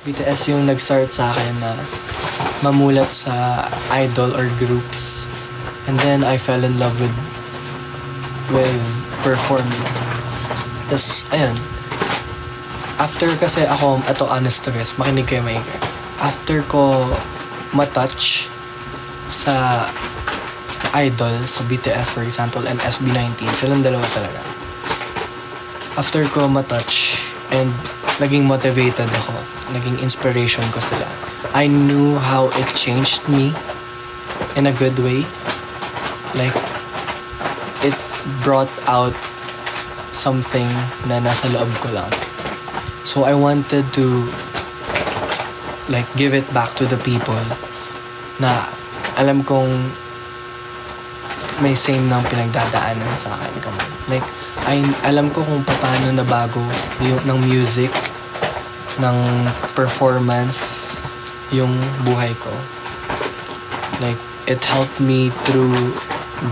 BTS yung nag-start sa akin na mamulat sa idol or groups. And then I fell in love with performing. Tapos, ayun. After kasi ako, ito honest to guys, makinig kayo maigi. After ko matouch sa idol, sa BTS for example, and SB19, silang dalawa talaga. After ko matouch and naging motivated ako, naging inspiration ko sila, I knew how it changed me in a good way. Like, it brought out something na nasa loob ko lang. So I wanted to like give it back to the people na alam kong may same ng pinagdadaanan sa akin. Come on. Like, alam ko kung paano nabago yung ng music, ng performance, yung buhay ko. Like, it helped me through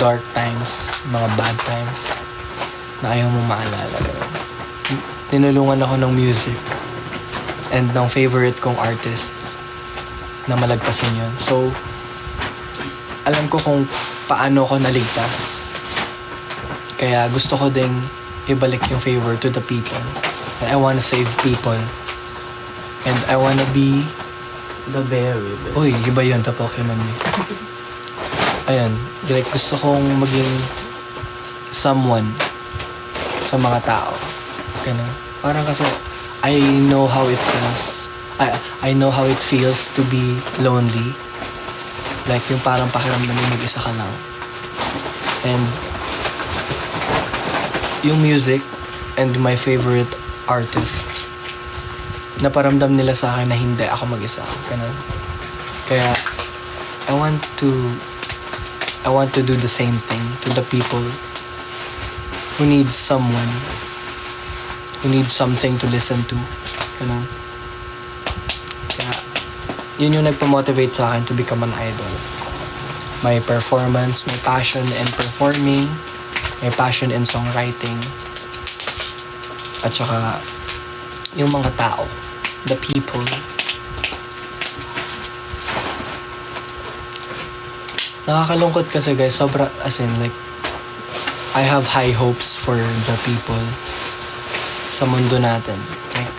dark times, mga bad times na ayaw mo maalala. Tinulungan ako ng music and ng favorite kong artist na malagpasan yun. So, alam ko kung paano ako naligtas. Kaya gusto ko ding ibalik yung favor to the people. And I wanna save people. And I wanna be The very best. uy, iba yun, the Pokemon yun. Ayan, like gusto kong maging someone sa mga tao. Ganun. Parang kasi I know how it feels. I know how it feels to be lonely. Like yung parang pakiramdam yung mag-isa ka lang. And yung music and my favorite artist, naparamdam nila sa akin na hindi ako mag-isa. Ganun. Kaya I want to do the same thing to the people who need someone, who need something to listen to. Ganun. Kaya yun yung nagpa-motivate sa akin to become an idol. My performance, my passion in performing, my passion in songwriting, at saka yung mga tao, the people. Nakakalungkot kasi guys, sobra, as in like, I have high hopes for the people sa mundo natin. Like,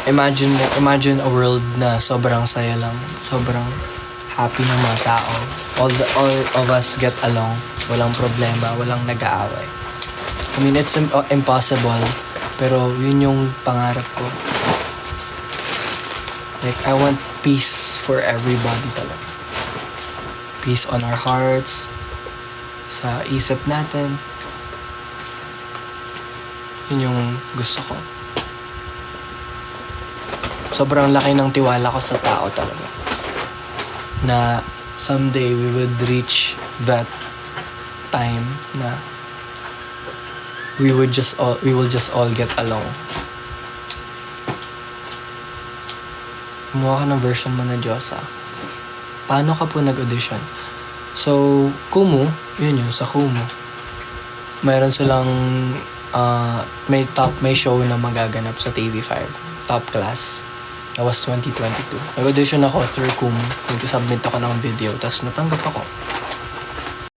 imagine a world na sobrang saya lang, sobrang happy ng mga tao. All of us get along, walang problema, walang nag-aaway. I mean, it's impossible, pero yun yung pangarap ko. Like, I want peace for everybody talaga. Peace on our hearts, sa isip natin. Yun yung gusto ko. Sobrang laki ng tiwala ko sa tao talaga. Na someday we would reach that time na we will just all get along. Kumuha ka ng version mo na Diyosa. Paano ka po nag-audition? So, Kumu, yun sa Kumu. Mayroon silang may show na magaganap sa TV5. Top Class. That was 2022. Nag-audition ako through Kumu. Nag-submit ako ng video, tapos natanggap ako.